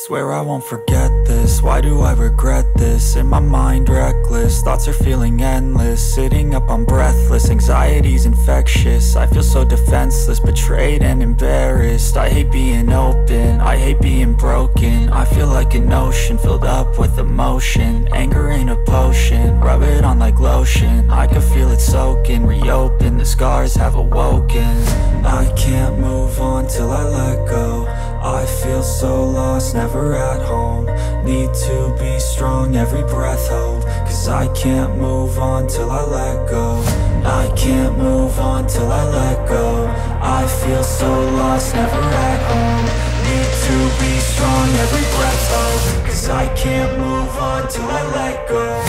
Swear I won't forget this, why do I regret this? In my mind reckless, thoughts are feeling endless. Sitting up I'm breathless, anxiety's infectious. I feel so defenseless, betrayed and embarrassed. I hate being open, I hate being broken. I feel like an ocean filled up with emotion. Anger ain't a potion, rub it on like lotion. I can feel it soaking, reopen, the scars have awoken. I can't move on till I let go. I feel so lost, never at home. Need to be strong, every breath hold. Cause I can't move on till I let go. I can't move on till I let go. I feel so lost, never at home. Need to be strong, every breath hold. Cause I can't move on till I let go.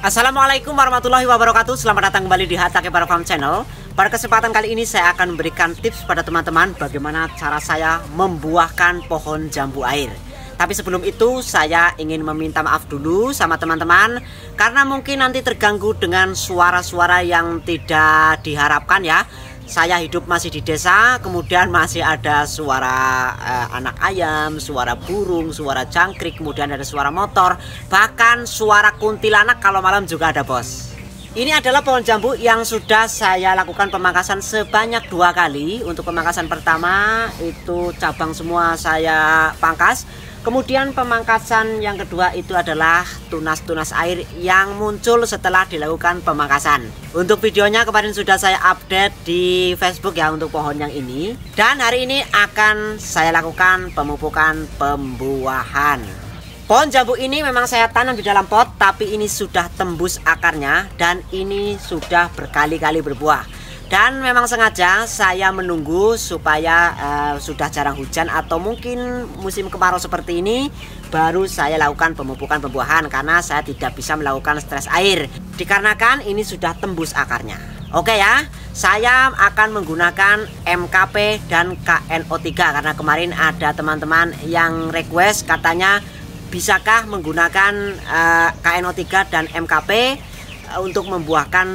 Assalamualaikum warahmatullahi wabarakatuh. Selamat datang kembali di Hatake Para Farm Channel. Pada kesempatan kali ini saya akan memberikan tips pada teman-teman bagaimana cara saya membuahkan pohon jambu air. Tapi sebelum itu saya ingin meminta maaf dulu sama teman-teman, karena mungkin nanti terganggu dengan suara-suara yang tidak diharapkan ya. Saya hidup masih di desa, kemudian masih ada suara anak ayam, suara burung, suara jangkrik, kemudian ada suara motor, bahkan suara kuntilanak kalau malam juga ada, bos. Ini adalah pohon jambu yang sudah saya lakukan pemangkasan sebanyak 2 kali. Untuk pemangkasan pertama itu cabang semua saya pangkas. Kemudian pemangkasan yang kedua itu adalah tunas-tunas air yang muncul setelah dilakukan pemangkasan. Untuk videonya kemarin sudah saya update di Facebook ya untuk pohon yang ini. Dan hari ini akan saya lakukan pemupukan pembuahan. Pohon jambu ini memang saya tanam di dalam pot, tapi ini sudah tembus akarnya dan ini sudah berkali-kali berbuah. Dan memang sengaja saya menunggu supaya sudah jarang hujan atau mungkin musim kemarau seperti ini baru saya lakukan pemupukan pembuahan, karena saya tidak bisa melakukan stres air dikarenakan ini sudah tembus akarnya. Oke ya, saya akan menggunakan MKP dan KNO3 karena kemarin ada teman-teman yang request katanya bisakah menggunakan KNO3 dan MKP untuk membuahkan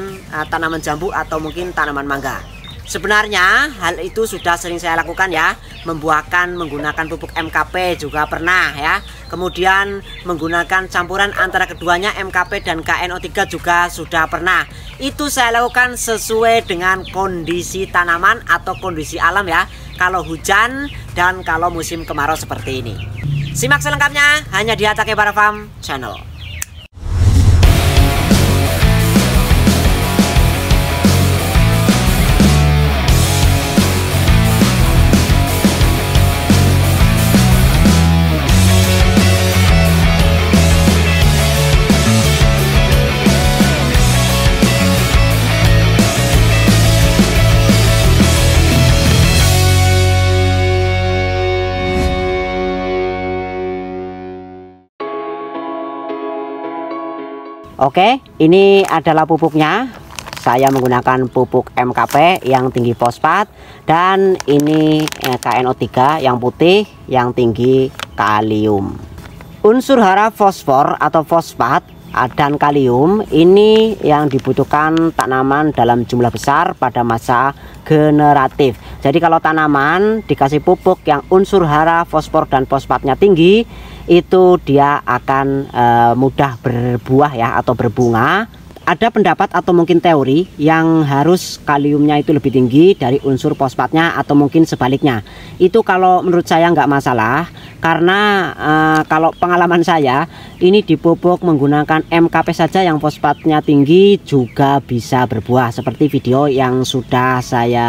tanaman jambu atau mungkin tanaman mangga. Sebenarnya hal itu sudah sering saya lakukan ya, membuahkan menggunakan pupuk MKP juga pernah ya. Kemudian menggunakan campuran antara keduanya MKP dan KNO3 juga sudah pernah. Itu saya lakukan sesuai dengan kondisi tanaman atau kondisi alam ya, kalau hujan dan kalau musim kemarau seperti ini. Simak selengkapnya hanya di Hatake Para Farm Channel. Oke, ini adalah pupuknya. Saya menggunakan pupuk MKP yang tinggi fosfat, dan ini KNO3 yang putih yang tinggi kalium. Unsur hara fosfor atau fosfat dan kalium ini yang dibutuhkan tanaman dalam jumlah besar pada masa generatif. Jadi kalau tanaman dikasih pupuk yang unsur hara fosfor dan fosfatnya tinggi, itu dia akan mudah berbuah ya atau berbunga. Ada pendapat atau mungkin teori yang harus kaliumnya itu lebih tinggi dari unsur fosfatnya atau mungkin sebaliknya. Itu kalau menurut saya nggak masalah, karena kalau pengalaman saya ini dipupuk menggunakan MKP saja yang fosfatnya tinggi juga bisa berbuah, seperti video yang sudah saya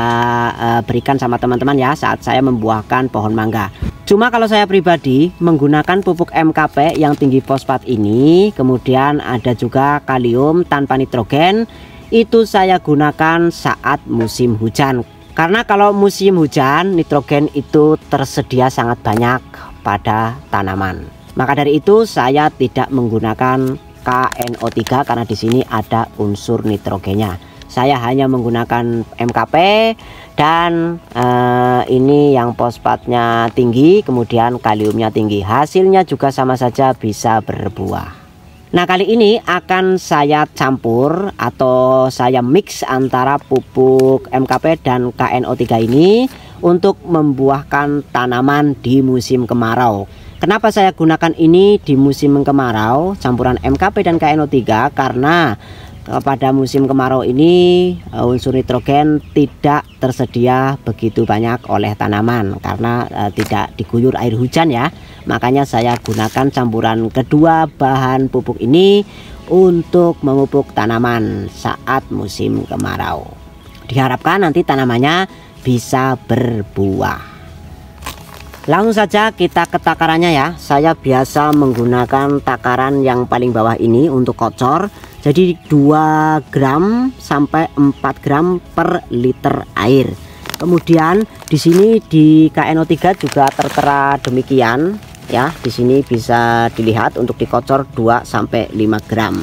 berikan sama teman-teman ya saat saya membuahkan pohon mangga. Cuma kalau saya pribadi menggunakan pupuk MKP yang tinggi fosfat ini, kemudian ada juga kalium tanpa nitrogen, itu saya gunakan saat musim hujan. Karena kalau musim hujan, nitrogen itu tersedia sangat banyak pada tanaman. Maka dari itu saya tidak menggunakan KNO3 karena di sini ada unsur nitrogennya. Saya hanya menggunakan MKP dan ini yang fosfatnya tinggi, kemudian kaliumnya tinggi. Hasilnya juga sama saja bisa berbuah. Nah, kali ini akan saya campur atau saya mix antara pupuk MKP dan KNO3 ini untuk membuahkan tanaman di musim kemarau. Kenapa saya gunakan ini di musim kemarau, campuran MKP dan KNO3? Karena pada musim kemarau ini unsur nitrogen tidak tersedia begitu banyak oleh tanaman karena tidak diguyur air hujan ya. Makanya saya gunakan campuran kedua bahan pupuk ini untuk memupuk tanaman saat musim kemarau. Diharapkan nanti tanamannya bisa berbuah. Langsung saja kita ke takarannya ya. Saya biasa menggunakan takaran yang paling bawah ini untuk kocor. Jadi 2 gram sampai 4 gram per liter air. Kemudian di sini di KNO3 juga tertera demikian ya. Di sini bisa dilihat untuk dikocor 2 sampai 5 gram.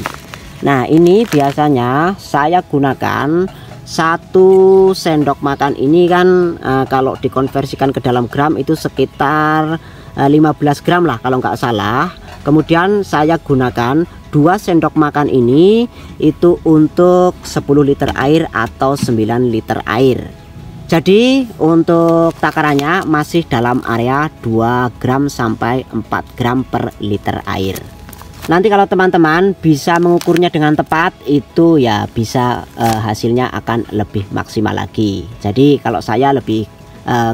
Nah, ini biasanya saya gunakan 1 sendok makan ini kan kalau dikonversikan ke dalam gram itu sekitar 15 gram lah kalau nggak salah. Kemudian saya gunakan 2 sendok makan ini itu untuk 10 liter air atau 9 liter air. Jadi untuk takarannya masih dalam area 2 gram sampai 4 gram per liter air. Nanti kalau teman-teman bisa mengukurnya dengan tepat itu ya bisa hasilnya akan lebih maksimal lagi. Jadi kalau saya lebih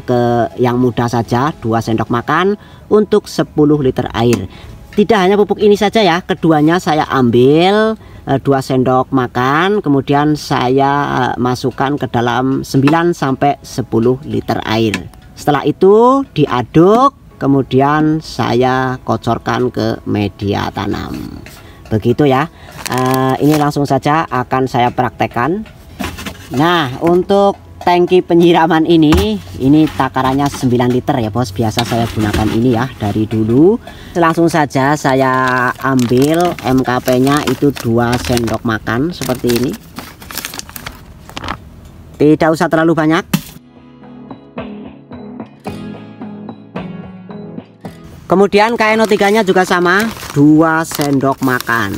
ke yang mudah saja, 2 sendok makan untuk 10 liter air. Tidak hanya pupuk ini saja ya, keduanya saya ambil 2 sendok makan, kemudian saya masukkan ke dalam 9 sampai 10 liter air. Setelah itu diaduk, kemudian saya kocorkan ke media tanam. Begitu ya. Ini langsung saja akan saya praktekkan. Nah, untuk tangki penyiraman ini takarannya 9 liter ya bos. Biasa saya gunakan ini ya dari dulu. Langsung saja saya ambil MKP nya itu 2 sendok makan seperti ini. Tidak usah terlalu banyak. Kemudian KNO3 nya juga sama, 2 sendok makan.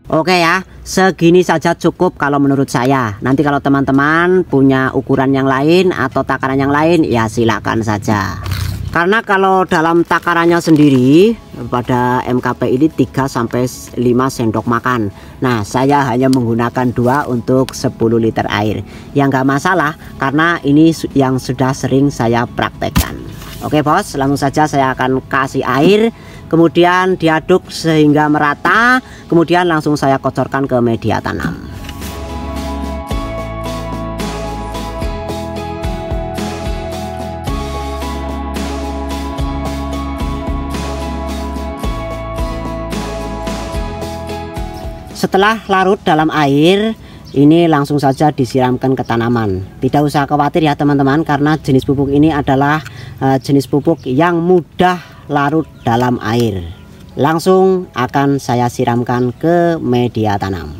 Oke ya, segini saja cukup kalau menurut saya. Nanti kalau teman-teman punya ukuran yang lain atau takaran yang lain ya silakan saja. Karena kalau dalam takarannya sendiri pada MKP ini 3 sampai 5 sendok makan. Nah, saya hanya menggunakan 2 untuk 10 liter air. Ya nggak masalah karena ini yang sudah sering saya praktekkan. Oke bos, langsung saja saya akan kasih air, kemudian diaduk sehingga merata, kemudian langsung saya kocorkan ke media tanam. Setelah larut dalam air, ini langsung saja disiramkan ke tanaman. Tidak usah khawatir ya teman-teman, karena jenis pupuk ini adalah jenis pupuk yang mudah larut dalam air. Langsung akan saya siramkan ke media tanam.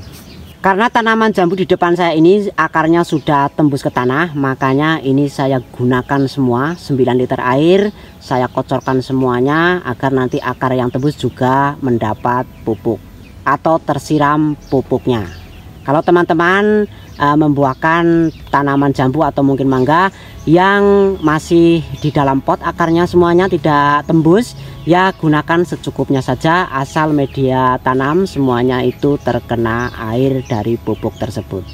Karena tanaman jambu di depan saya ini akarnya sudah tembus ke tanah, makanya ini saya gunakan semua 9 liter air. Saya kocorkan semuanya agar nanti akar yang tembus juga mendapat pupuk atau tersiram pupuknya. Kalau teman-teman membuahkan tanaman jambu atau mungkin mangga yang masih di dalam pot akarnya semuanya tidak tembus, ya gunakan secukupnya saja asal media tanam semuanya itu terkena air dari pupuk tersebut.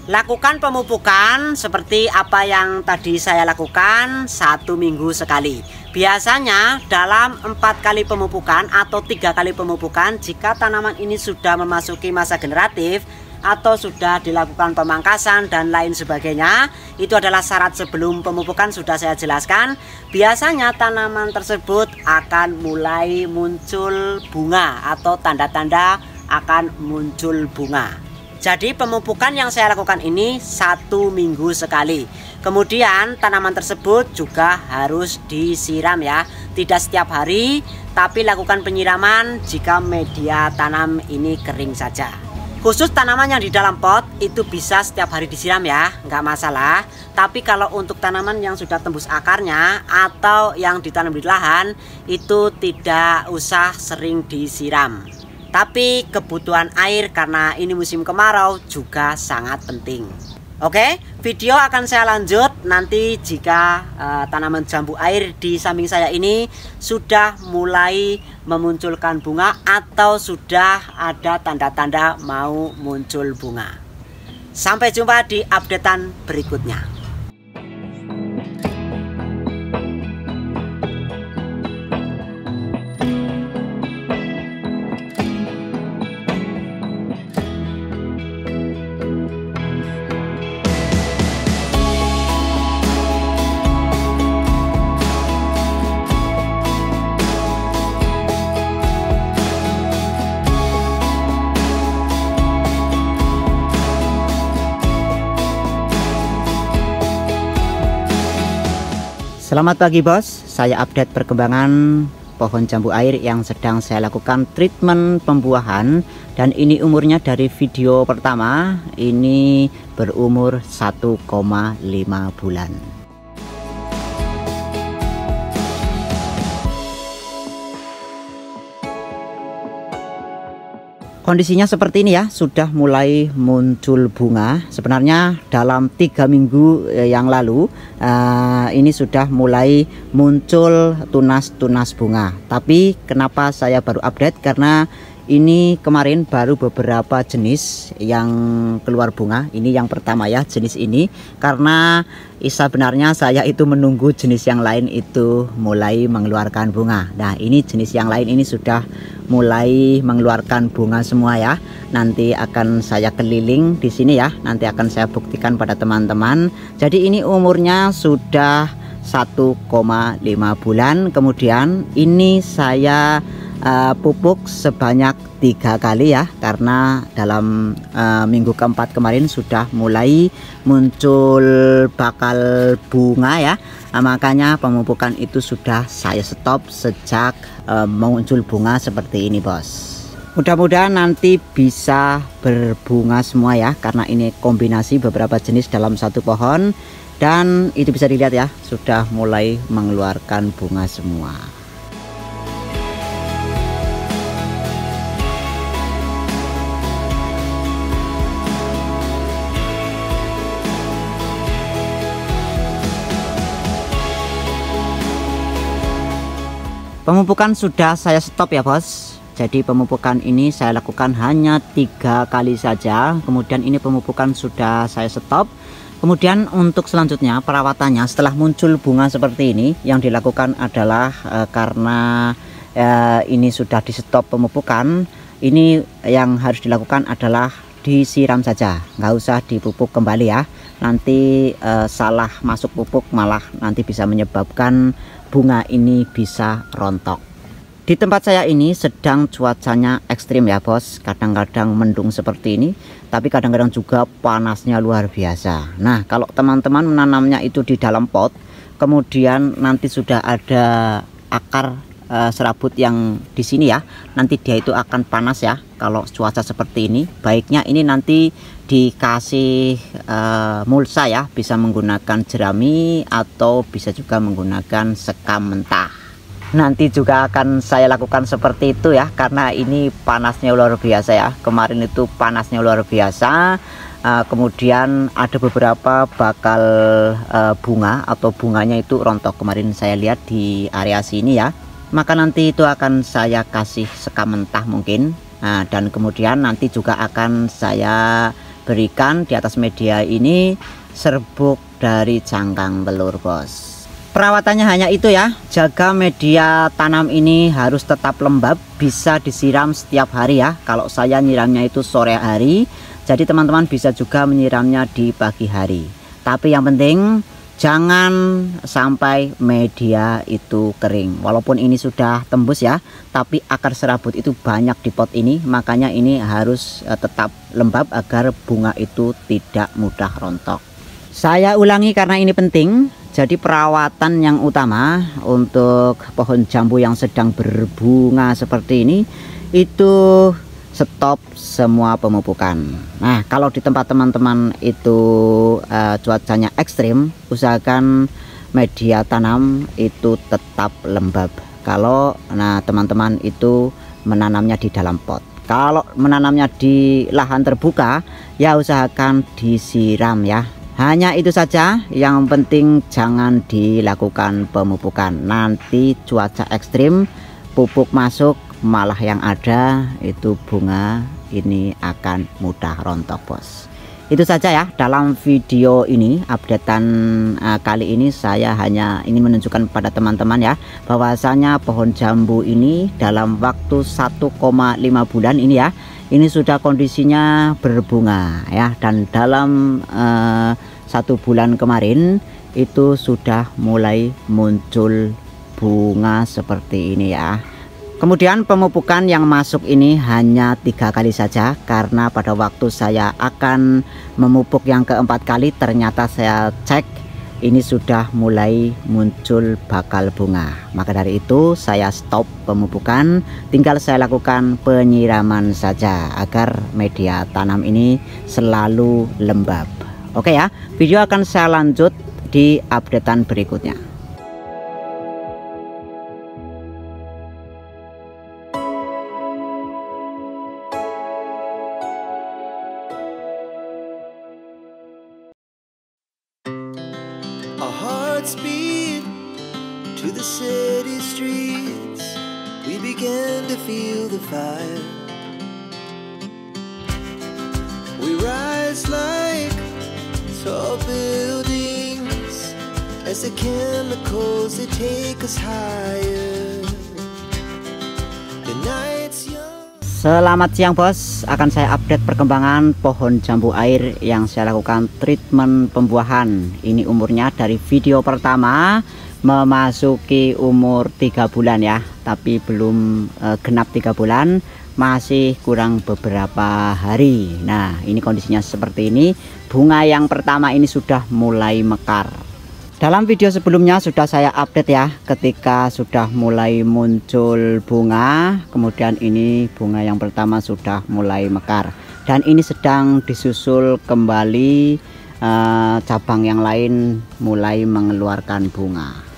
Lakukan pemupukan seperti apa yang tadi saya lakukan 1 minggu sekali. Biasanya dalam 4 kali pemupukan atau 3 kali pemupukan, jika tanaman ini sudah memasuki masa generatif, atau sudah dilakukan pemangkasan dan lain sebagainya. Itu adalah syarat sebelum pemupukan, sudah saya jelaskan. Biasanya tanaman tersebut akan mulai muncul bunga atau tanda-tanda akan muncul bunga. Jadi pemupukan yang saya lakukan ini 1 minggu sekali. Kemudian tanaman tersebut juga harus disiram ya. Tidak setiap hari, tapi lakukan penyiraman jika media tanam ini kering saja. Khusus tanaman yang di dalam pot itu bisa setiap hari disiram ya, nggak masalah. Tapi kalau untuk tanaman yang sudah tembus akarnya atau yang ditanam di lahan, itu tidak usah sering disiram. Tapi kebutuhan air karena ini musim kemarau juga sangat penting. Oke, video akan saya lanjut nanti jika tanaman jambu air di samping saya ini sudah mulai memunculkan bunga atau sudah ada tanda-tanda mau muncul bunga. Sampai jumpa di updatean berikutnya. Selamat pagi bos, saya update perkembangan pohon jambu air yang sedang saya lakukan treatment pembuahan. Dan ini umurnya dari video pertama, ini berumur 1,5 bulan. Kondisinya seperti ini ya, sudah mulai muncul bunga. Sebenarnya dalam 3 minggu yang lalu ini sudah mulai muncul tunas-tunas bunga. Tapi kenapa saya baru update? Karena ini kemarin baru beberapa jenis yang keluar bunga. Ini yang pertama ya, jenis ini. Karena sebenarnya saya itu menunggu jenis yang lain itu mulai mengeluarkan bunga. Nah ini jenis yang lain ini sudah mulai mengeluarkan bunga semua ya. Nanti akan saya keliling di sini ya. Nanti akan saya buktikan pada teman-teman. Jadi ini umurnya sudah 1,5 bulan. Kemudian ini saya pupuk sebanyak 3 kali ya, karena dalam minggu keempat kemarin sudah mulai muncul bakal bunga ya. Makanya pemupukan itu sudah saya stop sejak muncul bunga seperti ini bos. Mudah-mudahan nanti bisa berbunga semua ya, karena ini kombinasi beberapa jenis dalam satu pohon. Dan itu bisa dilihat ya, sudah mulai mengeluarkan bunga semua. Pemupukan sudah saya stop ya bos. Jadi pemupukan ini saya lakukan hanya 3 kali saja. Kemudian ini pemupukan sudah saya stop. Kemudian untuk selanjutnya perawatannya setelah muncul bunga seperti ini, yang dilakukan adalah karena ini sudah di stop pemupukan, ini yang harus dilakukan adalah disiram saja, nggak usah dipupuk kembali ya. Nanti salah masuk pupuk malah nanti bisa menyebabkan bunga ini bisa rontok. Di tempat saya ini sedang cuacanya ekstrim ya bos. Kadang-kadang mendung seperti ini, tapi kadang-kadang juga panasnya luar biasa. Nah kalau teman-teman menanamnya itu di dalam pot, kemudian nanti sudah ada akar serabut yang di sini ya, nanti dia itu akan panas ya. Kalau cuaca seperti ini, baiknya ini nanti dikasih mulsa ya, bisa menggunakan jerami atau bisa juga menggunakan sekam mentah. Nanti juga akan saya lakukan seperti itu ya, karena ini panasnya luar biasa ya. Kemarin itu panasnya luar biasa. Kemudian ada beberapa bakal bunga atau bunganya itu rontok. Kemarin saya lihat di area sini ya. Maka nanti itu akan saya kasih sekam mentah mungkin. Dan kemudian nanti juga akan saya berikan di atas media ini serbuk dari cangkang telur bos. Perawatannya hanya itu ya, jaga media tanam ini harus tetap lembab, bisa disiram setiap hari ya. Kalau saya nyiramnya itu sore hari, Jadi teman-teman bisa juga menyiramnya di pagi hari. Tapi yang penting jangan sampai media itu kering. Walaupun ini sudah tembus ya, tapi akar serabut itu banyak di pot ini. Makanya ini harus tetap lembab agar bunga itu tidak mudah rontok. Saya ulangi karena ini penting. Jadi perawatan yang utama untuk pohon jambu yang sedang berbunga seperti ini itu stop semua pemupukan. Nah, kalau di tempat teman-teman itu cuacanya ekstrim, usahakan media tanam itu tetap lembab. Kalau teman-teman itu menanamnya di dalam pot. Kalau menanamnya di lahan terbuka, ya usahakan disiram ya. Hanya itu saja, yang penting jangan dilakukan pemupukan. Nanti cuaca ekstrim, pupuk masuk, malah yang ada itu bunga ini akan mudah rontok, bos. Itu saja ya dalam video ini. Updatean kali ini saya hanya ingin menunjukkan pada teman-teman ya, bahwasanya pohon jambu ini dalam waktu 1,5 bulan ini ya, ini sudah kondisinya berbunga ya. Dan dalam 1 bulan kemarin itu sudah mulai muncul bunga seperti ini ya. Kemudian pemupukan yang masuk ini hanya 3 kali saja, karena pada waktu saya akan memupuk yang keempat kali ternyata saya cek ini sudah mulai muncul bakal bunga. Maka dari itu saya stop pemupukan, tinggal saya lakukan penyiraman saja agar media tanam ini selalu lembab. Oke ya, video akan saya lanjut di updatean berikutnya. Speed to the city streets, we began to feel the fire. We rise like tall buildings as the chemicals they take us higher. The night's young. Selamat siang bos, akan saya update perkembangan pohon jambu air yang saya lakukan treatment pembuahan. Ini umurnya dari video pertama memasuki umur 3 bulan ya, tapi belum genap 3 bulan, masih kurang beberapa hari. Nah, ini kondisinya seperti ini. Bunga yang pertama ini sudah mulai mekar. Dalam video sebelumnya sudah saya update ya, ketika sudah mulai muncul bunga, kemudian ini bunga yang pertama sudah mulai mekar, dan ini sedang disusul kembali cabang yang lain mulai mengeluarkan bunga.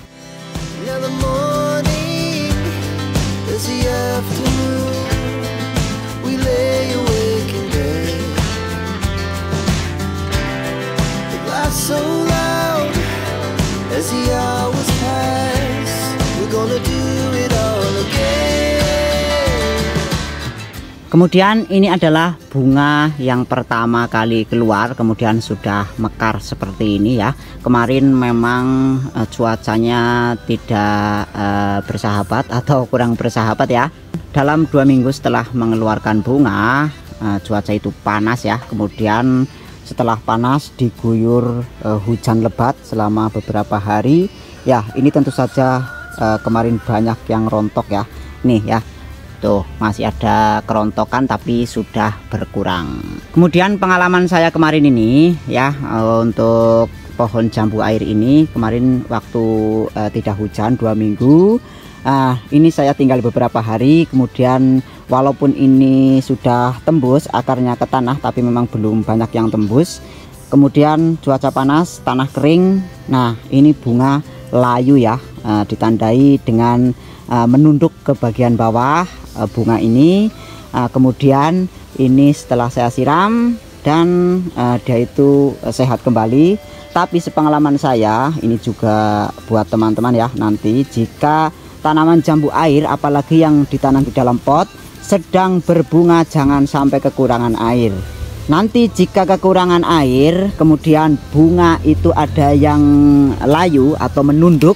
As the hours pass, we're gonna do it all again. Kemudian ini adalah bunga yang pertama kali keluar, kemudian sudah mekar seperti ini ya. Kemarin memang cuacanya tidak bersahabat atau kurang bersahabat ya. Dalam 2 minggu setelah mengeluarkan bunga, cuaca itu panas ya. Kemudian setelah panas diguyur hujan lebat selama beberapa hari ya. Ini tentu saja kemarin banyak yang rontok ya. Nih ya, tuh masih ada kerontokan tapi sudah berkurang. Kemudian pengalaman saya kemarin ini ya, untuk pohon jambu air ini kemarin waktu tidak hujan 2 minggu, ini saya tinggal beberapa hari, kemudian walaupun ini sudah tembus akarnya ke tanah, tapi memang belum banyak yang tembus. Kemudian cuaca panas, tanah kering. Nah, ini bunga layu ya, ditandai dengan menunduk ke bagian bawah bunga ini. Kemudian ini setelah saya siram dan dia itu sehat kembali. Tapi sepengalaman saya, ini juga buat teman-teman ya, nanti jika tanaman jambu air apalagi yang ditanam di dalam pot sedang berbunga, jangan sampai kekurangan air. Nanti jika kekurangan air, kemudian bunga itu ada yang layu atau menunduk,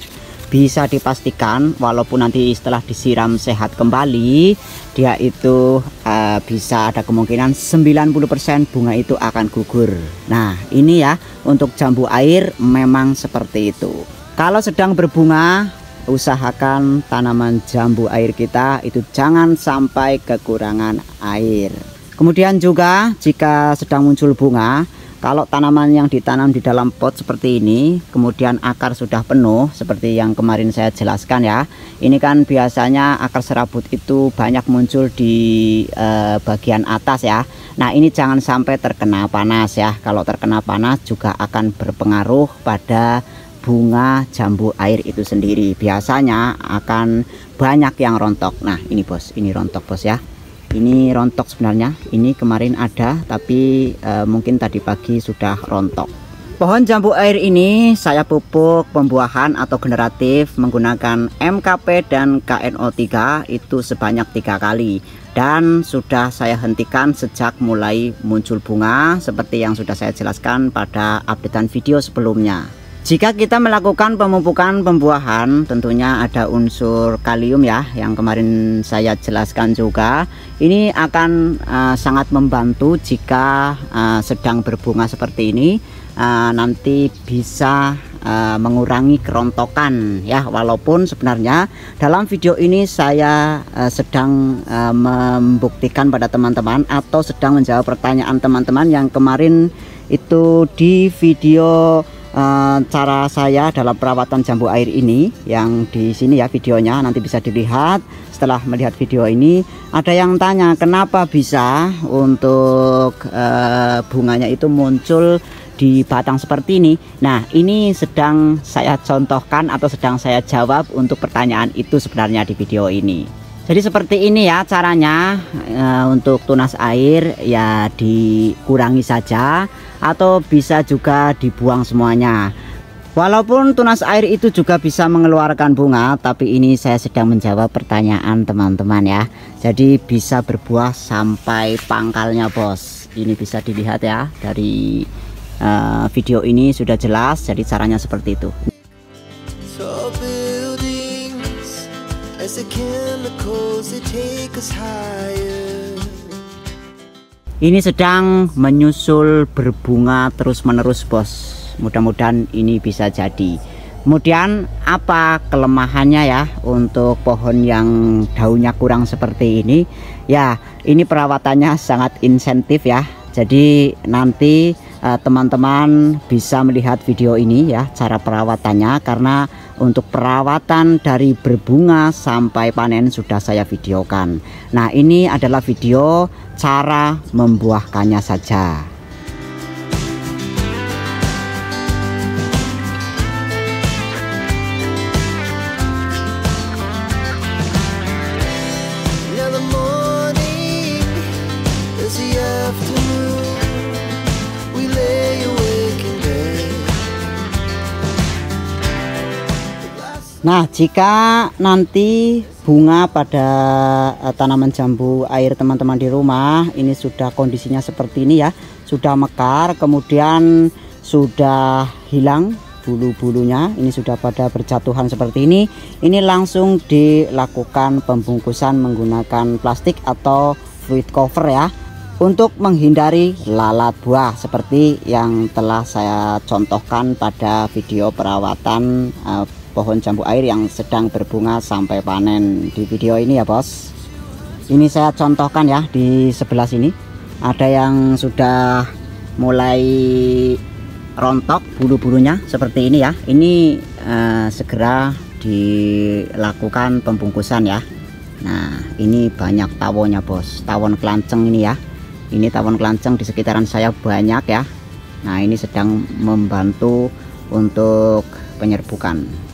bisa dipastikan walaupun nanti setelah disiram sehat kembali, dia itu bisa ada kemungkinan 90% bunga itu akan gugur. Nah ini ya, untuk jambu air memang seperti itu. Kalau sedang berbunga, usahakan tanaman jambu air kita itu jangan sampai kekurangan air. Kemudian juga jika sedang muncul bunga, kalau tanaman yang ditanam di dalam pot seperti ini, kemudian akar sudah penuh seperti yang kemarin saya jelaskan ya. Ini kan biasanya akar serabut itu banyak muncul di bagian atas ya. Nah ini jangan sampai terkena panas ya. Kalau terkena panas juga akan berpengaruh pada bunga jambu air itu sendiri. Biasanya akan banyak yang rontok. Nah ini bos, ini rontok bos ya. Ini rontok sebenarnya, ini kemarin ada tapi mungkin tadi pagi sudah rontok. Pohon jambu air ini saya pupuk pembuahan atau generatif menggunakan MKP dan KNO3 itu sebanyak 3 kali. Dan sudah saya hentikan sejak mulai muncul bunga seperti yang sudah saya jelaskan pada updatean video sebelumnya. Jika kita melakukan pemupukan pembuahan, tentunya ada unsur kalium ya, yang kemarin saya jelaskan juga. Ini akan sangat membantu jika sedang berbunga seperti ini, nanti bisa mengurangi kerontokan ya. Walaupun sebenarnya dalam video ini saya sedang membuktikan pada teman-teman atau sedang menjawab pertanyaan teman-teman yang kemarin itu di video cara saya dalam perawatan jambu air ini, yang di sini ya videonya, nanti bisa dilihat. Setelah melihat video ini, ada yang tanya kenapa bisa untuk bunganya itu muncul di batang seperti ini. Nah ini sedang saya contohkan atau sedang saya jawab untuk pertanyaan itu sebenarnya di video ini. Jadi seperti ini ya caranya. Untuk tunas air ya dikurangi saja atau bisa juga dibuang semuanya. Walaupun tunas air itu juga bisa mengeluarkan bunga, tapi ini saya sedang menjawab pertanyaan teman-teman ya. Jadi bisa berbuah sampai pangkalnya bos. Ini bisa dilihat ya dari video ini sudah jelas. Jadi caranya seperti itu. Ini sedang menyusul berbunga terus-menerus bos. Mudah-mudahan ini bisa jadi. Kemudian apa kelemahannya ya untuk pohon yang daunnya kurang seperti ini? Ya, ini perawatannya sangat insentif ya. Jadi nanti teman-teman bisa melihat video ini ya, cara perawatannya, karena untuk perawatan dari berbunga sampai panen sudah saya videokan. Nah ini adalah video cara membuahkannya saja. Nah jika nanti bunga pada tanaman jambu air teman-teman di rumah ini sudah kondisinya seperti ini ya, sudah mekar, kemudian sudah hilang bulu-bulunya, ini sudah pada berjatuhan seperti ini langsung dilakukan pembungkusan menggunakan plastik atau fluid cover ya, untuk menghindari lalat buah seperti yang telah saya contohkan pada video perawatan pohon jambu air yang sedang berbunga sampai panen di video ini ya bos. Ini saya contohkan ya, di sebelah sini ada yang sudah mulai rontok bulu-bulunya seperti ini ya. Ini segera dilakukan pembungkusan ya. Nah ini banyak tawonnya bos, tawon kelanceng ini ya. Ini tawon kelanceng di sekitaran saya banyak ya. Nah ini sedang membantu untuk penyerbukan.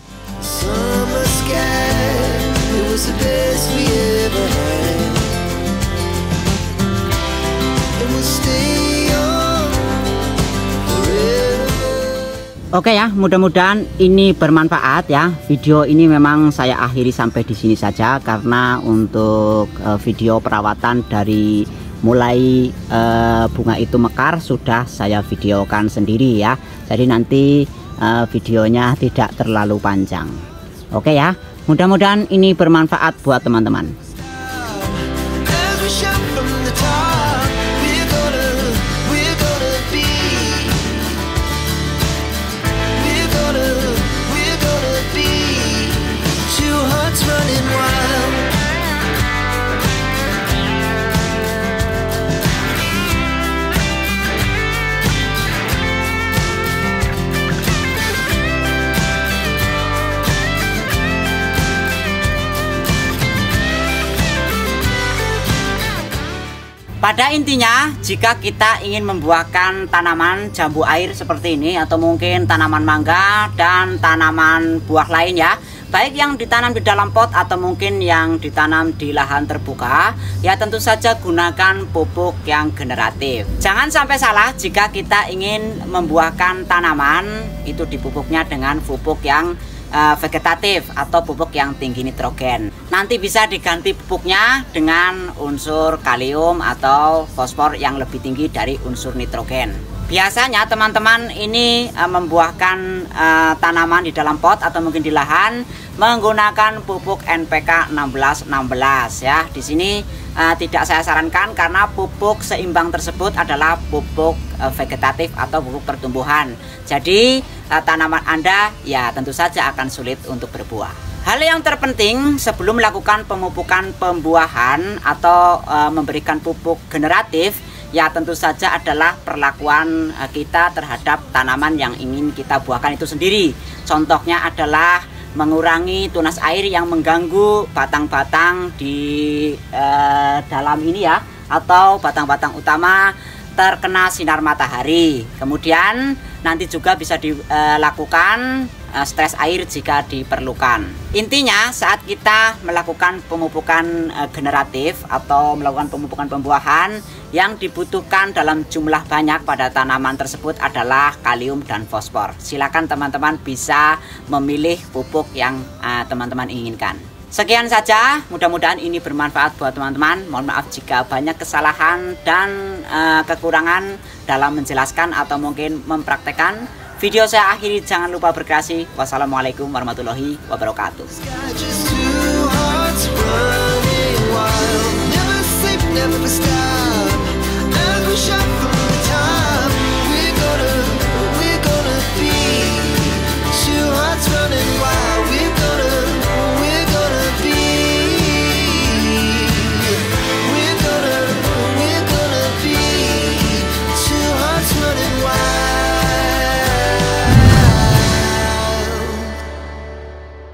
Oke ya, mudah-mudahan ini bermanfaat ya. Video ini memang saya akhiri sampai di sini saja, karena untuk video perawatan dari mulai bunga itu mekar sudah saya videokan sendiri ya. Jadi nanti videonya tidak terlalu panjang. Oke ya, mudah-mudahan ini bermanfaat buat teman-teman. As we shout from the top, we're gonna be. We're gonna be. Two hearts running wild. Pada intinya, jika kita ingin membuahkan tanaman jambu air seperti ini, atau mungkin tanaman mangga dan tanaman buah lain ya, baik yang ditanam di dalam pot atau mungkin yang ditanam di lahan terbuka, ya tentu saja gunakan pupuk yang generatif. Jangan sampai salah jika kita ingin membuahkan tanaman itu dipupuknya dengan pupuk yang vegetatif atau pupuk yang tinggi nitrogen. Nanti bisa diganti pupuknya dengan unsur kalium atau fosfor yang lebih tinggi dari unsur nitrogen. Biasanya teman-teman ini membuahkan tanaman di dalam pot atau mungkin di lahan menggunakan pupuk NPK 1616 ya. Di sini tidak saya sarankan karena pupuk seimbang tersebut adalah pupuk vegetatif atau pupuk pertumbuhan. Jadi tanaman Anda ya tentu saja akan sulit untuk berbuah. Hal yang terpenting sebelum melakukan pemupukan pembuahan atau memberikan pupuk generatif ya tentu saja adalah perlakuan kita terhadap tanaman yang ingin kita buahkan itu sendiri. Contohnya adalah mengurangi tunas air yang mengganggu batang-batang di dalam ini ya, atau batang-batang utama terkena sinar matahari. Kemudian nanti juga bisa dilakukan stres air jika diperlukan. Intinya saat kita melakukan pemupukan generatif atau melakukan pemupukan pembuahan, yang dibutuhkan dalam jumlah banyak pada tanaman tersebut adalah kalium dan fosfor. Silakan teman-teman bisa memilih pupuk yang teman-teman inginkan. Sekian saja, mudah-mudahan ini bermanfaat buat teman-teman. Mohon maaf jika banyak kesalahan dan kekurangan dalam menjelaskan atau mungkin mempraktekkan. Video saya akhiri, jangan lupa berkreasi. Wassalamualaikum warahmatullahi wabarakatuh. Just two hearts running wild. Never sleep, never stop.